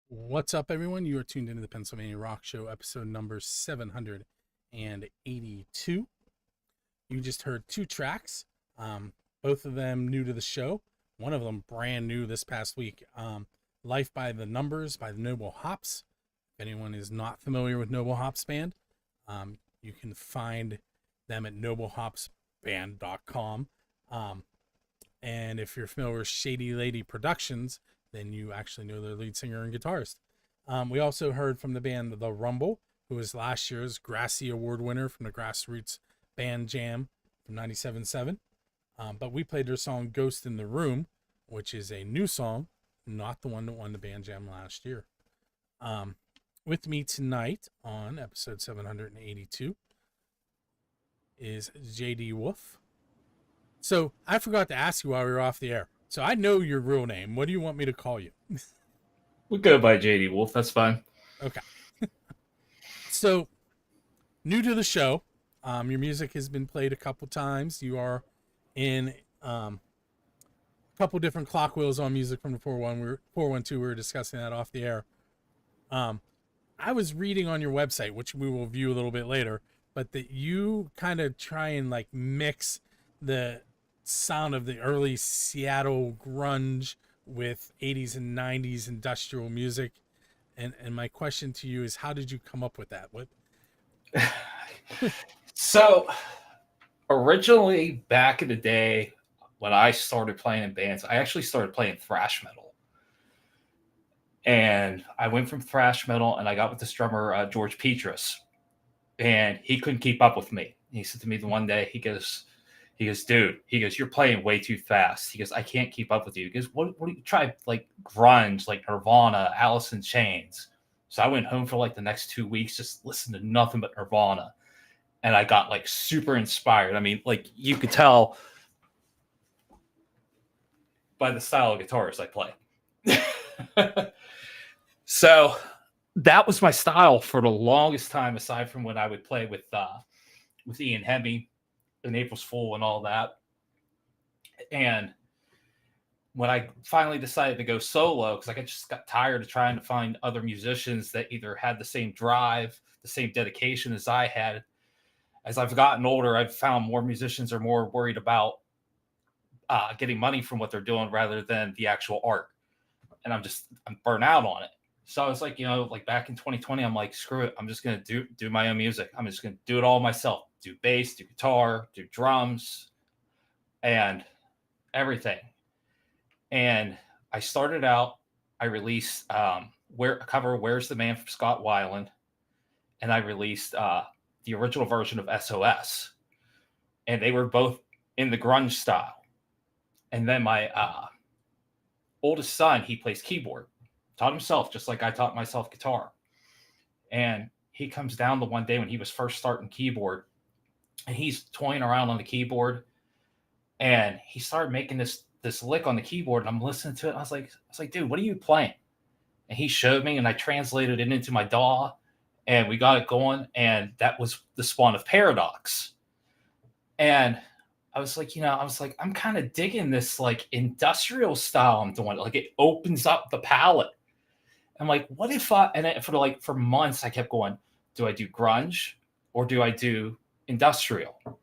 What's up, everyone? You are tuned into the Pennsylvania Rock Show, episode number 782. You just heard two tracks, both of them new to the show. One of them brand new this past week. Life by the Numbers by the Noble Hops. If anyone is not familiar with Noble Hops Band, you can find them at noblehopsband.com. And if you're familiar with Shady Lady Productions, then you actually know their lead singer and guitarist. We also heard from the band The Rumble, who was last year's Grassy Award winner from the Grassroots Band Jam from 97.7. But we played their song Ghost in the Room, which is a new song, not the one that won the Band Jam last year. With me tonight on episode 782 is JD Wolf. So I forgot to ask you while we were off the air. So I know your real name. What do you want me to call you? We'll go by JD Wolf. That's fine. Okay. So, new to the show. Your music has been played a couple times. You are in a couple different clock wheels on music from the 412. We were discussing that off the air. I was reading on your website, which we will view a little bit later, but that you kind of try and like mix the sound of the early Seattle grunge with 80s and 90s industrial music, and my question to you is, how did you come up with that? What? So originally, back in the day when I started playing in bands, I actually started playing thrash metal, and I went from thrash metal and I got with this drummer George Petras, and he couldn't keep up with me. He said to me the one day, he goes, dude, you're playing way too fast. He goes, I can't keep up with you. He goes, what do you try? Like grunge, like Nirvana, Alice in Chains. So I went home for like the next 2 weeks, just listened to nothing but Nirvana. And I got like super inspired. I mean, like you could tell by the style of guitars I play. So that was my style for the longest time, aside from when I would play with Ian Hemi and April's Fool and all that. And when I finally decided to go solo, because I just got tired of trying to find other musicians that either had the same drive, the same dedication as I had. As I've gotten older, I've found more musicians are more worried about getting money from what they're doing rather than the actual art. And I'm burnt out on it. So I was like, like back in 2020, I'm like, screw it. I'm just going to do my own music. I'm just going to do it all myself. Do bass, do guitar, do drums, and everything. And I started out, I released a cover, Where's the Man from Scott Weiland? And I released the original version of SOS. And they were both in the grunge style. And then my oldest son, he plays keyboard. Taught himself, just like I taught myself guitar. And he comes down the one day when he was first starting keyboard, and he's toying around on the keyboard, and he started making this lick on the keyboard, and I'm listening to it. And I was like, dude, what are you playing? And he showed me, and I translated it into my DAW, and we got it going, and that was the spawn of Paradox. And I was like, I'm kind of digging this like industrial style I'm doing. Like it opens up the palette. I'm like, what if for months I kept going, do I do grunge or do I do industrial? And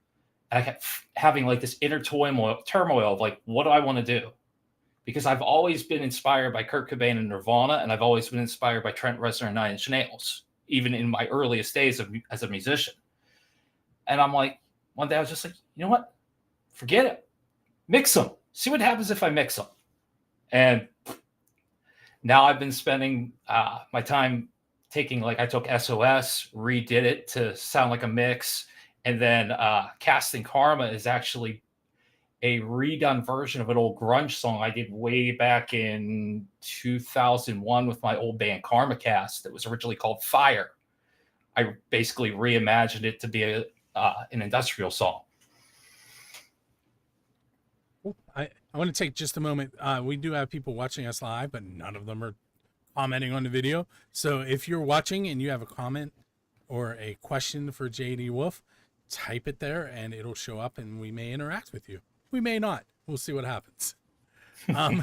I kept having like this inner turmoil of like, what do I want to do? Because I've always been inspired by Kurt Cobain and Nirvana, and I've always been inspired by Trent Reznor and Nine Inch Nails, even in my earliest days as a musician. And I'm like, one day I was just like, you know what? Forget it. Mix them. See what happens if I mix them. And now I've been spending my time I took SOS, redid it to sound like a mix. And then Kast and Karma is actually a redone version of an old grunge song I did way back in 2001 with my old band Karma Kast that was originally called Fire. I basically reimagined it to be an industrial song. I want to take just a moment. We do have people watching us live, but none of them are commenting on the video. So if you're watching and you have a comment or a question for JD Wolf, type it there and it'll show up and we may interact with you. We may not. We'll see what happens. All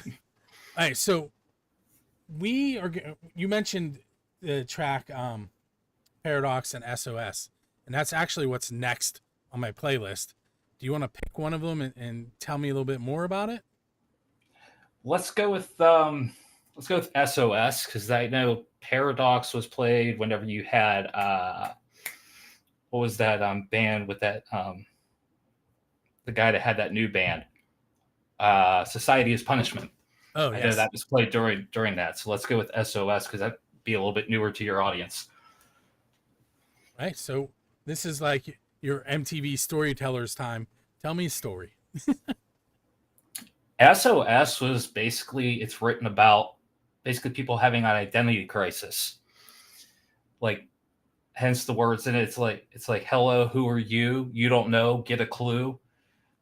right. So You mentioned the track Paradox and SOS, and that's actually what's next on my playlist. Do you want to pick one of them and tell me a little bit more about it? Let's go with SOS, because I know Paradox was played whenever you had what was that band with that the guy that had that new band, Society is Punishment. Oh, I yes. know that was played during that. So let's go with SOS, because that'd be a little bit newer to your audience. Right. So this is like your MTV storyteller's time. Tell me a story. SOS was basically, it's written about basically people having an identity crisis. Like, hence the words in it. It's like, hello, who are you? You don't know, get a clue.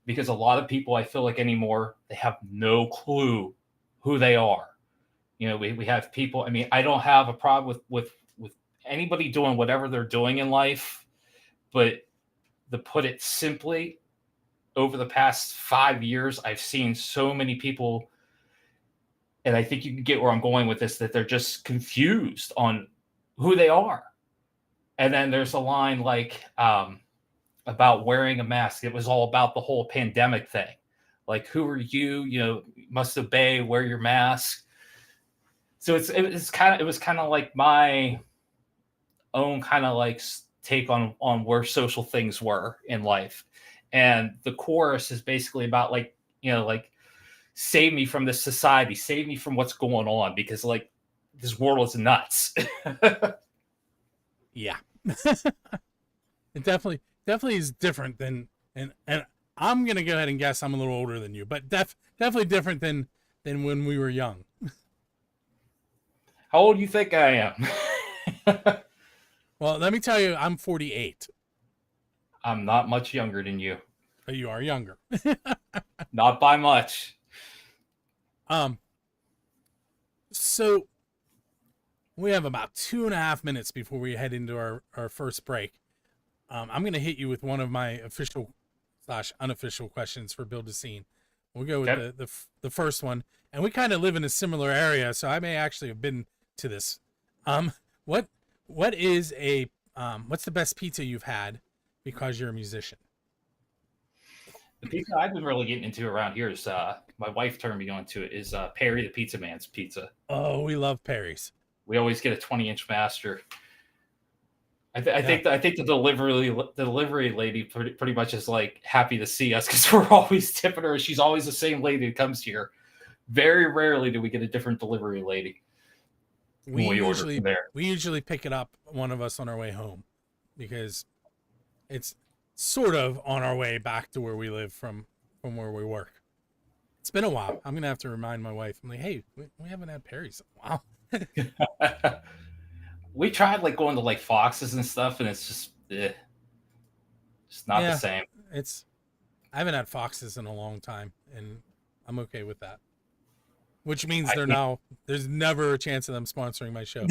Because a lot of people, I feel like anymore, they have no clue who they are. You know, we have people, I mean, I don't have a problem with anybody doing whatever they're doing in life, but to put it simply, over the past 5 years, I've seen so many people, and I think you can get where I'm going with this, that they're just confused on who they are. And then there's a line like about wearing a mask. It was all about the whole pandemic thing. Like, who are you? You know, you must obey, wear your mask. So it was kind of like my own kind of like take on where social things were in life. And the chorus is basically about like, you know, like, save me from this society, save me from what's going on, because like this world is nuts. Yeah. It definitely is different than, and I'm gonna go ahead and guess I'm a little older than you, but definitely different than when we were young. How old do you think I am? Well, let me tell you, I'm 48. I'm not much younger than you. But you are younger. Not by much. So we have about 2.5 minutes before we head into our first break. I'm going to hit you with one of my official / unofficial questions for Build a Scene. We'll go with Okay. the first one, and we kind of live in a similar area, so I may actually have been to this. What is what's the best pizza you've had because you're a musician? The pizza I've been really getting into around here is my wife turned me on to it, is Perry the Pizza Man's pizza. Oh, we love Perry's. We always get a 20-inch master. I think the delivery lady pretty much is like happy to see us, because we're always tipping her. She's always the same lady that comes here. Very rarely do we get a different delivery lady. We usually pick it up, one of us, on our way home, because it's sort of on our way back to where we live from where we work. It's been a while. I'm gonna have to remind my wife. I'm like, hey, we haven't had Perry's in a while. We tried like going to like Fox's and stuff, and it's just it's not the same. I haven't had Fox's in a long time, and I'm okay with that. Which means there's never a chance of them sponsoring my show.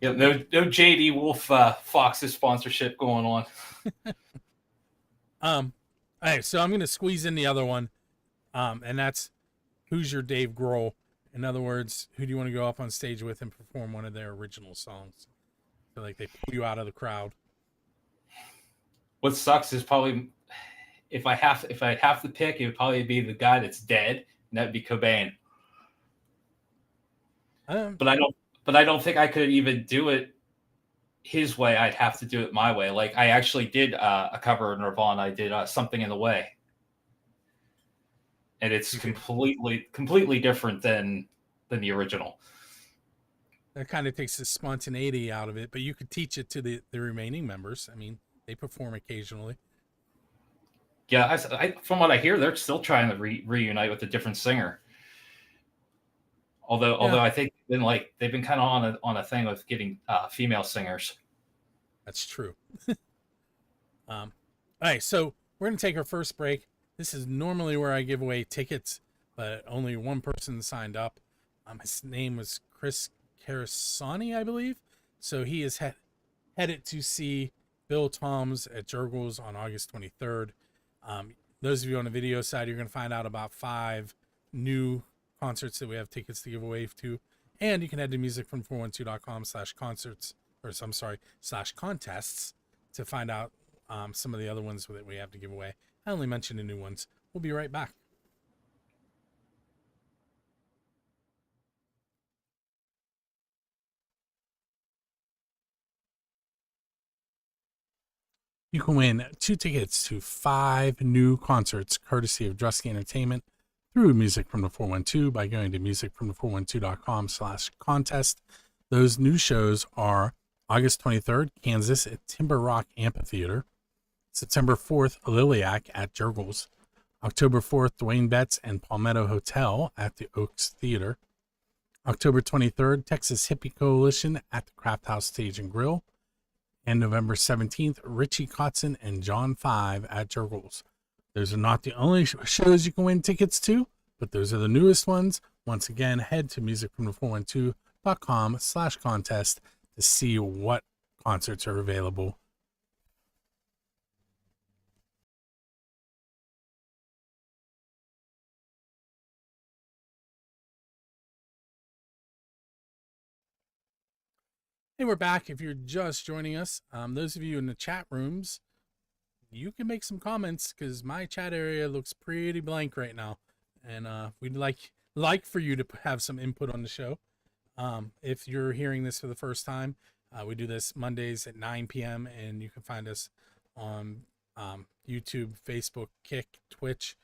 Yep, no JD Wolf Fox's sponsorship going on. All right, so I'm gonna squeeze in the other one, and that's, who's your Dave Grohl? In other words, who do you want to go up on stage with and perform one of their original songs? So like they pull you out of the crowd. What sucks is probably, if I'd have to pick, it would probably be the guy that's dead, and that'd be Cobain. But I don't think I could even do it his way. I'd have to do it my way. Like, I actually did a cover of Nirvana. I did Something in the Way. And it's completely different than the original. That kind of takes the spontaneity out of it, but you could teach it to the remaining members. I mean, they perform occasionally. Yeah, from what I hear, they're still trying to reunite with a different singer. Although I think they've been kind of on a thing with getting female singers. That's true. All right, so we're gonna take our first break. This is normally where I give away tickets, but only one person signed up. His name was Chris Carasani, I believe. So he is headed to see Bill Toms at Jurgles on August 23rd. Those of you on the video side, you're going to find out about 5 new concerts that we have tickets to give away to. And you can head to musicfrom412.com/concerts, or I'm sorry, /contests to find out some of the other ones that we have to give away. I only mentioned the new ones. We'll be right back. You can win 2 tickets to 5 new concerts courtesy of Drusky Entertainment through Music from the 412 by going to musicfromthe412.com/contest. Those new shows are August 23rd, Kansas at Timber Rock Amphitheater. September 4th, Liliac at Jurgles. October 4th, Dwayne Betts and Palmetto Hotel at the Oaks Theater. October 23rd, Texas Hippie Coalition at the Craft House Stage and Grill. And November 17th, Richie Kotzen and John 5 at Jurgles. Those are not the only shows you can win tickets to, but those are the newest ones. Once again, head to musicfromthe412.com/contest to see what concerts are available. Hey, we're back. If you're just joining us, those of you in the chat rooms, you can make some comments because my chat area looks pretty blank right now, and we'd like for you to have some input on the show. If you're hearing this for the first time, we do this Mondays at 9 p.m. and you can find us on YouTube, Facebook, Kick, Twitch.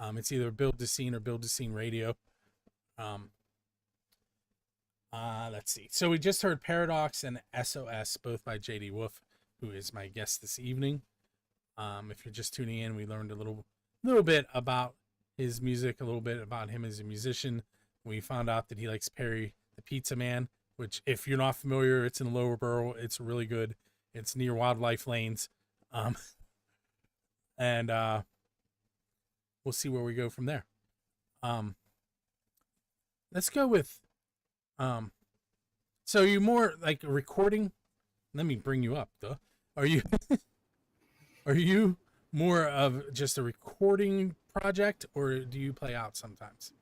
It's either Build the Scene or Build the Scene Radio. Let's see. So we just heard Paradox and SOS, both by JD Wolf, who is my guest this evening. If you're just tuning in, we learned a little bit about his music, a little bit about him as a musician. We found out that he likes Perry the Pizza Man, which, if you're not familiar, it's in Lower Borough. It's really good. It's near Wildlife Lanes. And we'll see where we go from there. Let's go with so you're more like a recording. Let me bring you up though. Are you more of just a recording project, or do you play out sometimes?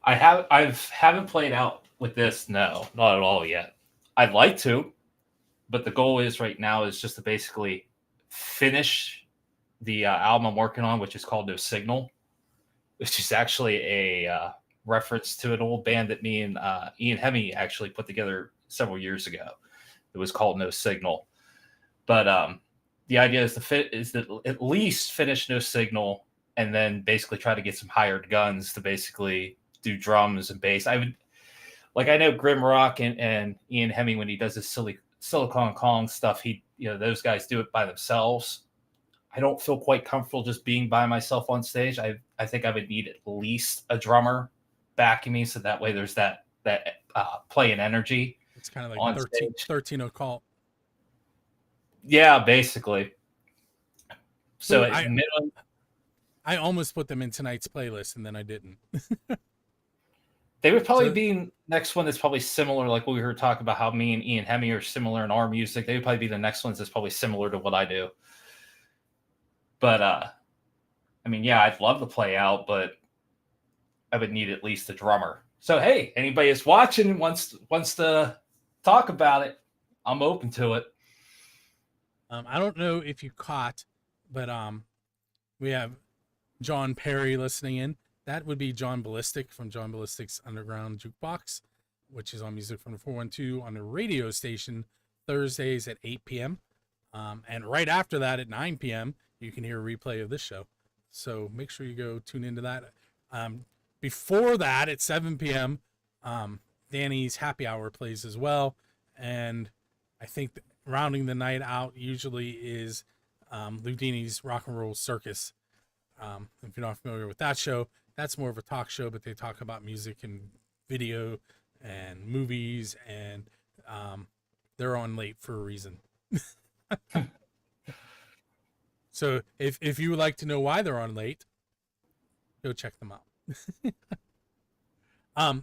I haven't played out with this. No, not at all yet. I'd like to, but the goal is right now is just to basically finish the album I'm working on, which is called No Signal, which is actually a reference to an old band that me and Ian Hemi actually put together several years ago. It was called No Signal. But the idea is to at least finish No Signal and then basically try to get some hired guns to basically do drums and bass. I know Grim Rock and Ian Hemi, when he does his Silicon Kong stuff, those guys do it by themselves. I don't feel quite comfortable just being by myself on stage. I think I would need at least a drummer backing me, so that way there's that play and energy. It's kind of like 13 occult. Yeah, basically. So I almost put them in tonight's playlist and then I didn't. They would probably be next one that's probably similar, like we were talking about how me and Ian Hemi are similar in our music. They would probably be the next ones that's probably similar to what I do. But I'd love to play out, but I would need at least a drummer. So hey, anybody that's watching wants to talk about it, I'm open to it. I don't know if you caught, but we have John Perry listening in. That would be John Ballistic from John Ballistic's Underground Jukebox, which is on Music from the 412 on the radio station Thursdays at 8 p.m. And right after that at 9 p.m., you can hear a replay of this show. So make sure you go tune into that. Before that at 7 p.m., Danny's Happy Hour plays as well. And I think rounding the night out usually is Ludini's Rock and Roll Circus. If you're not familiar with that show, that's more of a talk show, but they talk about music and video and movies, and they're on late for a reason. So if you would like to know why they're on late, go check them out.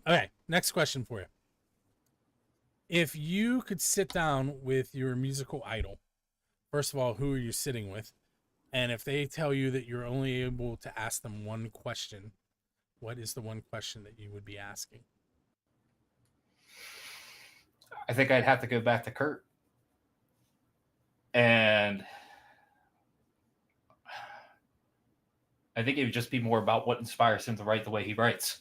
Okay, next question for you. If you could sit down with your musical idol, first of all, who are you sitting with? And if they tell you that you're only able to ask them one question, what is the one question that you would be asking? I think I'd have to go back to Kurt. And I think it would just be more about what inspires him to write the way he writes.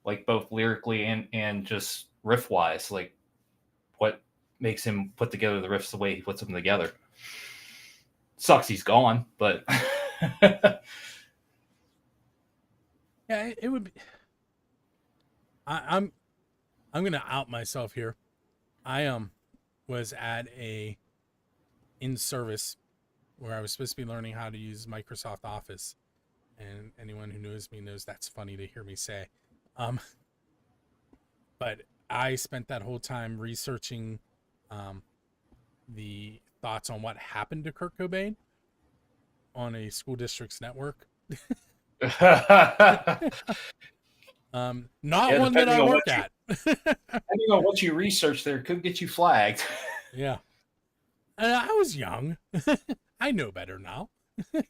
Like both lyrically and just riff wise, like what makes him put together the riffs the way he puts them together. Sucks he's gone, but yeah, it would be. I'm gonna out myself here. I was at a in service where I was supposed to be learning how to use Microsoft Office, and anyone who knows me knows that's funny to hear me say. But I spent that whole time researching the thoughts on what happened to Kurt Cobain on a school district's network. Not one that I work at. Depending on what you research there could get you flagged. Yeah. And I was young. I know better now. Yeah,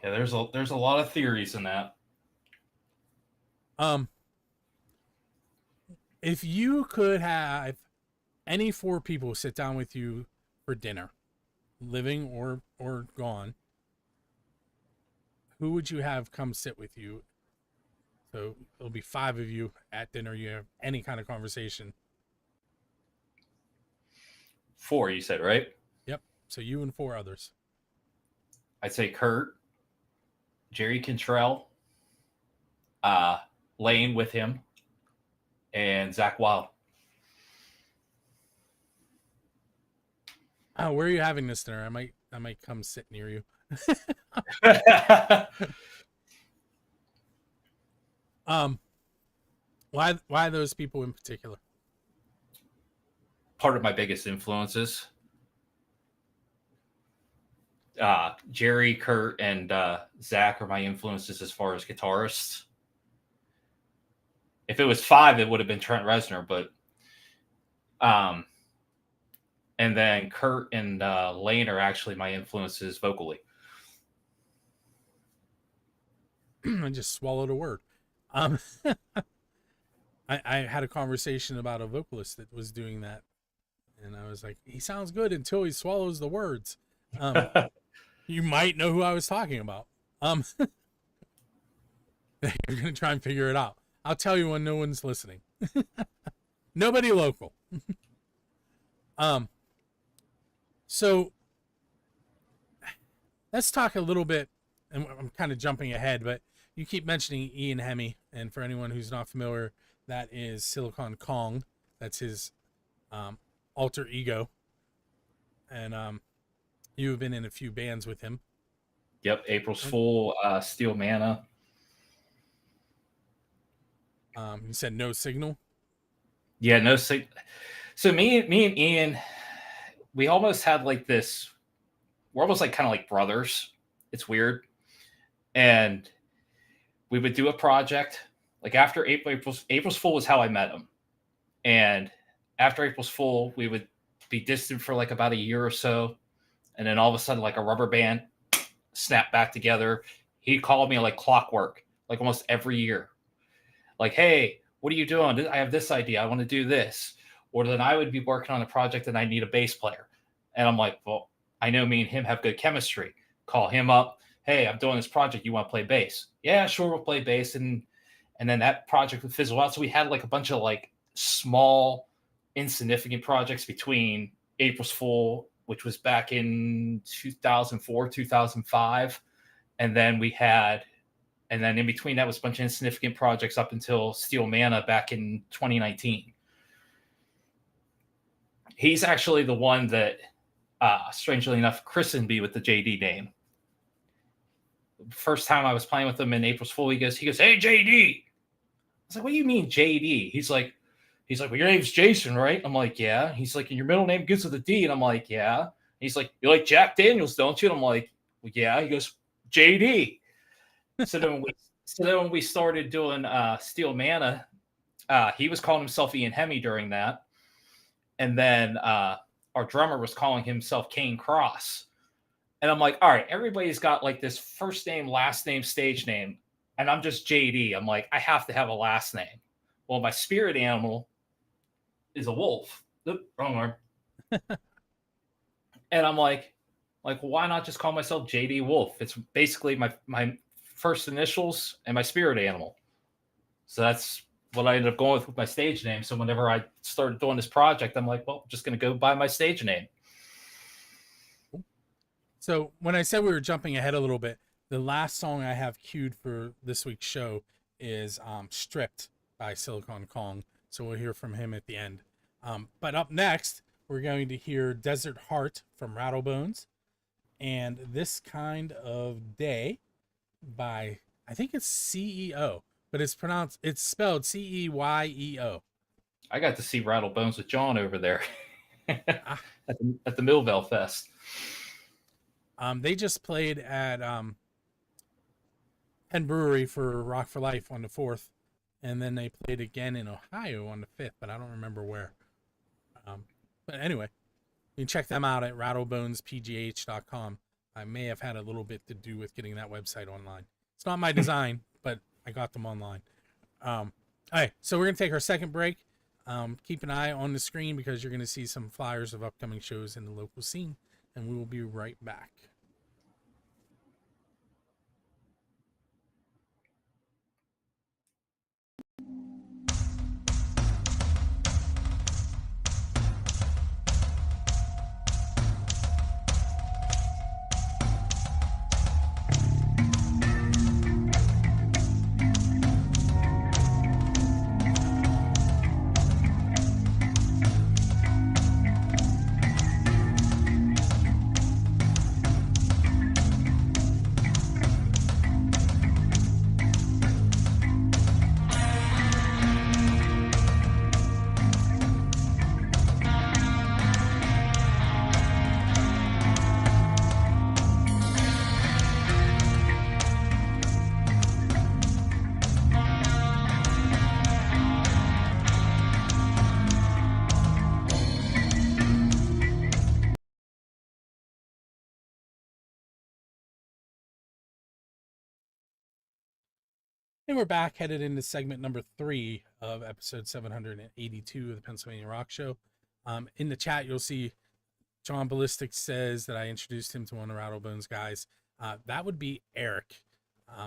there's a lot of theories in that. If you could have any 4 people sit down with you for dinner, living or gone, who would you have come sit with you? So it'll be 5 of you at dinner. You have any kind of conversation. 4, you said, right? Yep. So you and 4 others. I'd say Kurt, Jerry Cantrell, Lane with him, and Zach Wild. Oh, where are you having this dinner? I might come sit near you. Why those people in particular? Part of my biggest influences. Jerry, Kurt, and Zach are my influences as far as guitarists. If it was 5, it would have been Trent Reznor, but and then Kurt and Lane are actually my influences vocally. I just swallowed a word. I had a conversation about a vocalist that was doing that, and I was like, he sounds good until he swallows the words. You might know who I was talking about. You're gonna try and figure it out. I'll tell you when no one's listening. Nobody local. So let's talk a little bit, and I'm kind of jumping ahead, but you keep mentioning Ian Hemi, and for anyone who's not familiar, that is Silicon Kong. That's his alter ego, and you've been in a few bands with him. Yep, April's Fool, Steel Mana. You said No Signal. Yeah, No Signal. So me and Ian, we almost had like this. We're almost like kind of like brothers. It's weird, and we would do a project like after April's Fool was how I met him, and after April's Fool, we would be distant for like about a year or so, and then all of a sudden, like a rubber band snapped back together. He called me like clockwork, like almost every year. Like, hey, what are you doing? I have this idea. I want to do this. Or then I would be working on a project and I need a bass player. And I'm like, well, I know me and him have good chemistry. Call him up. Hey, I'm doing this project. You want to play bass? Yeah, sure. We'll play bass. And then that project would fizzle out. So we had like a bunch of like small, insignificant projects between April's Fool, which was back in 2004, 2005. And then in between that was a bunch of insignificant projects up until Steel Mana back in 2019. He's actually the one that, strangely enough, christened me with the JD name. First time I was playing with him in April's Fool, he goes, hey, JD. I was like, what do you mean, JD? He's like, well, your name's Jason, right? I'm like, yeah. He's like, and your middle name begins with a D. And I'm like, yeah. He's like, you like Jack Daniels, don't you? And I'm like, well, yeah. He goes, JD. So then when we started doing Steel Mana, he was calling himself Ian Hemi during that. And then our drummer was calling himself Kane Cross. And I'm like, all right, everybody's got like this first name, last name, stage name, and I'm just JD. I'm like, I have to have a last name. Well, my spirit animal is a wolf. Oop, wrong arm. And I'm like, why not just call myself JD Wolf? It's basically my first initials and my spirit animal. So that's what I ended up going with my stage name. So whenever I started doing this project, I'm like, well, I'm just going to go by my stage name. So when I said we were jumping ahead a little bit, the last song I have queued for this week's show is Stripped by Silicon Kong. So we'll hear from him at the end. But up next, we're going to hear Desert Heart from Rattlebones and This Kind of Day by, I think it's CEO, but it's spelled CEYEO. I got to see Rattlebones with John over there at the Millville Fest. They just played at Penn Brewery for Rock for Life on the 4th, and then they played again in Ohio on the 5th, but I don't remember where. But anyway, you can check them out at rattlebonespgh.com. I may have had a little bit to do with getting that website online. It's not my design, but I got them online. All right, so we're going to take our second break. Keep an eye on the screen because you're going to see some flyers of upcoming shows in the local scene, and we will be right back. And we're back, headed into segment number 3 of episode 782 of the Pennsylvania Rock Show. In the chat, you'll see John Ballistic says that I introduced him to one of Rattlebones guys. That would be Eric.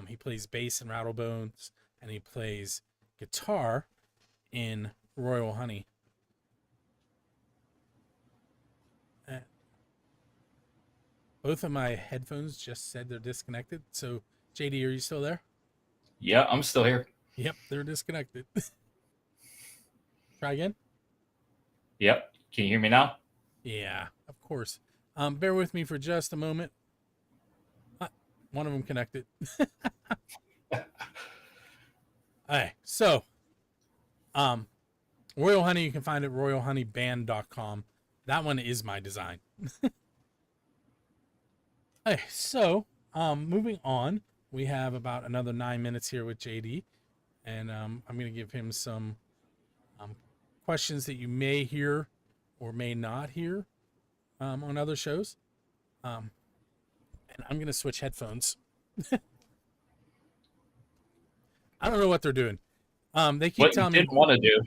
He plays bass in Rattlebones, and he plays guitar in Royal Honey. Both of my headphones just said they're disconnected. So, JD, are you still there? Yeah, I'm still here. Yep, they're disconnected. Try again. Yep. Can you hear me now? Yeah, of course. Bear with me for just a moment. One of them connected. All right, so Royal Honey, you can find it at royalhoneyband.com. That one is my design. Okay, so moving on, we have about another 9 minutes here with JD, and I'm going to give him some questions that you may hear or may not hear on other shows. And I'm going to switch headphones. I don't know what they're doing. They keep telling me. What you didn't want to do.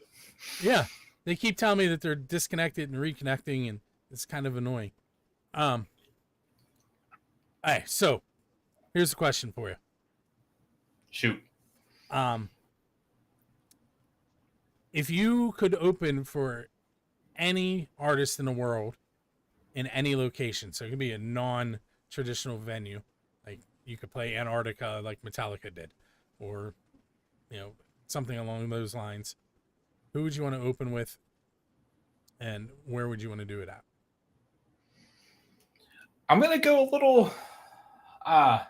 Yeah, they keep telling me that they're disconnected and reconnecting, and it's kind of annoying. All right, so here's a question for you. Shoot. If you could open for any artist in the world in any location, so it could be a non-traditional venue, like you could play Antarctica like Metallica did, or something along those lines, who would you want to open with, and where would you want to do it at? I'm gonna go a little off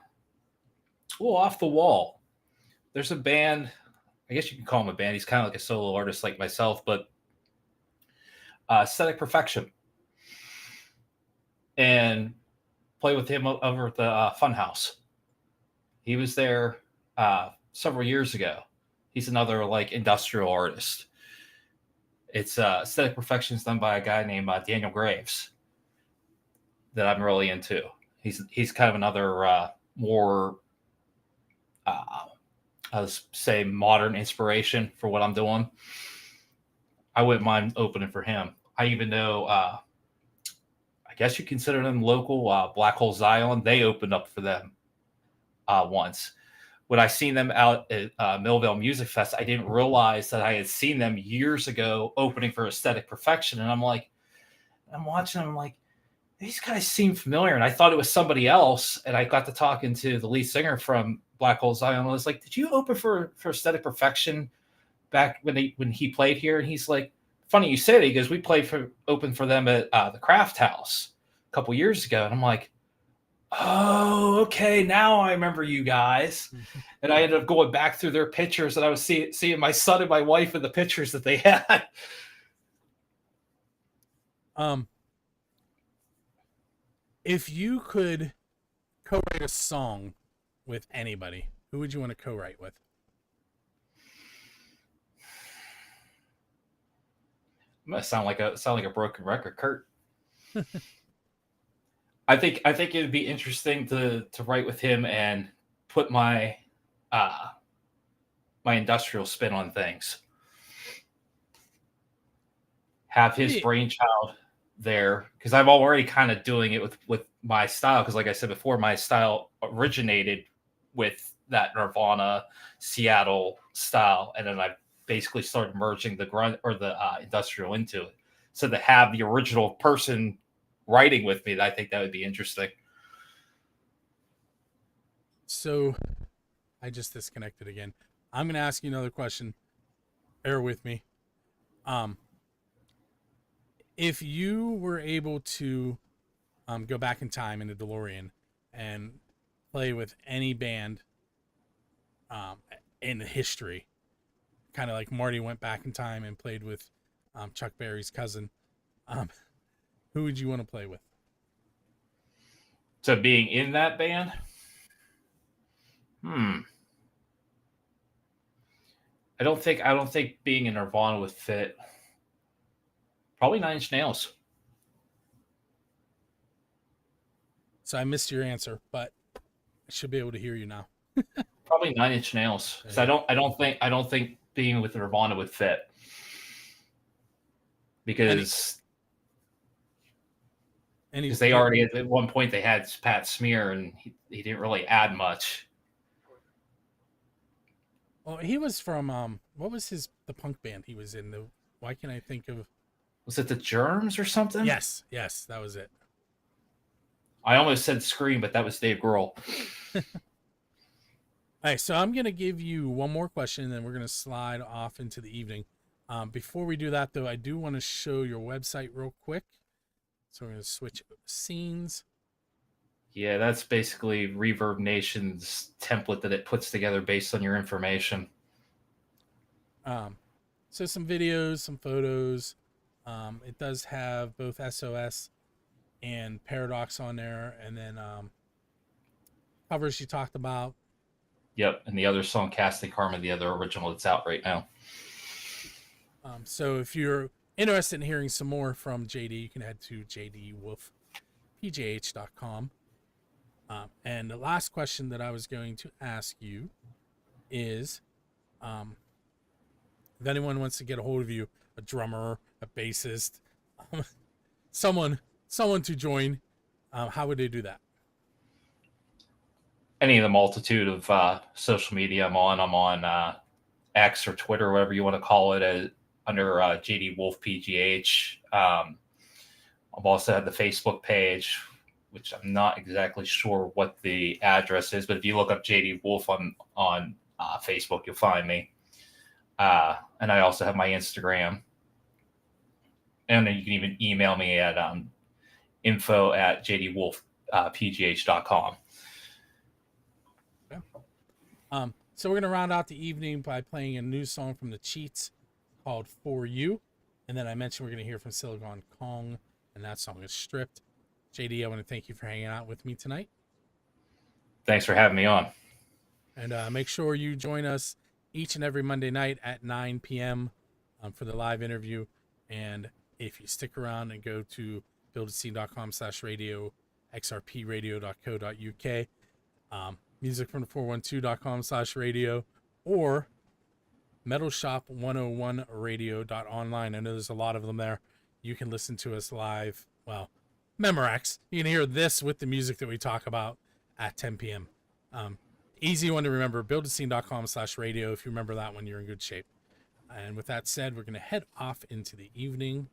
the wall. There's a band, I guess you can call him a band. He's kind of like a solo artist like myself, but Aesthetic Perfection. And play with him over at the Funhouse. He was there several years ago. He's another like industrial artist. It's Aesthetic Perfection is done by a guy named Daniel Graves that I'm really into. He's kind of another more I would say modern inspiration for what I'm doing. I wouldn't mind opening for him. I even know, I guess you consider them local, Black Hole Zion. They opened up for them once. When I seen them out at Millville Music Fest, I didn't realize that I had seen them years ago opening for Aesthetic Perfection. And I'm watching them, I'm like, these guys seem familiar. And I thought it was somebody else. And I got to talking to the lead singer from Black Hole Zion. I was like, did you open for Aesthetic Perfection back when he played here? And he's like, funny you say that, because we open for them at the Craft House a couple years ago. And I'm like, oh, okay, now I remember you guys. And I ended up going back through their pictures, and I was seeing my son and my wife in the pictures that they had. If you could co-write a song with anybody, who would you want to co-write with? I'm gonna sound like a broken record, Kurt. I think it would be interesting to write with him and put my my industrial spin on things. Have his brainchild there, because I'm already kind of doing it with my style. Because like I said before, my style originated with that Nirvana Seattle style, and then I basically started merging the grunt or the industrial into it. So to have the original person writing with me, I think that would be interesting. So I just disconnected again. I'm going to ask you another question. Bear with me. If you were able to go back in time in the DeLorean and play with any band in history, kind of like Marty went back in time and played with Chuck Berry's cousin, who would you want to play with? So being in that band? I don't think being in Nirvana would fit. Probably Nine Inch Nails. So I missed your answer, but I should be able to hear you now. Probably Nine Inch Nails, because I don't think being with Nirvana would fit, because they already at one point they had Pat Smear, and he didn't really add much. Well, he was from what was the punk band he was in? Why can't I think of? Was it the Germs or something? Yes, that was it. I almost said Scream, but that was Dave Grohl. All right, so I'm going to give you one more question, and then we're going to slide off into the evening. Before we do that, though, I do want to show your website real quick. So we're going to switch scenes. Yeah, that's basically Reverb Nation's template that it puts together based on your information. So some videos, some photos. It does have both SOS and Paradox on there, and then covers you talked about. Yep, and the other song, Casting Karma, the other original that's out right now. So if you're interested in hearing some more from JD, you can head to jdwolfpgh.com. And the last question that I was going to ask you is, if anyone wants to get a hold of you, a drummer, a bassist, someone to join, how would they do that? Any of the multitude of social media I'm on X or Twitter, whatever you want to call it, under JD Wolf PGH. I've also had the Facebook page, which I'm not exactly sure what the address is, but if you look up JD Wolf on Facebook, you'll find me. And I also have my Instagram. And then you can even email me at info@jdwolfpgh.com. So we're going to round out the evening by playing a new song from the Cheats called For You. And then I mentioned we're going to hear from Silicon Kong, and that song is Stripped. JD, I want to thank you for hanging out with me tonight. Thanks for having me on. And make sure you join us each and every Monday night at 9 p.m. For the live interview. And if you stick around and go to buildtheScene.com/radio xrpradio.co.uk, music from the 412.com/radio, or metalshop101radio.online. I know there's a lot of them there. You can listen to us live. Well, Memorex. You can hear this with the music that we talk about at 10 p.m. Easy one to remember, buildthescene.com/radio. If you remember that one, you're in good shape. And with that said, we're going to head off into the evening.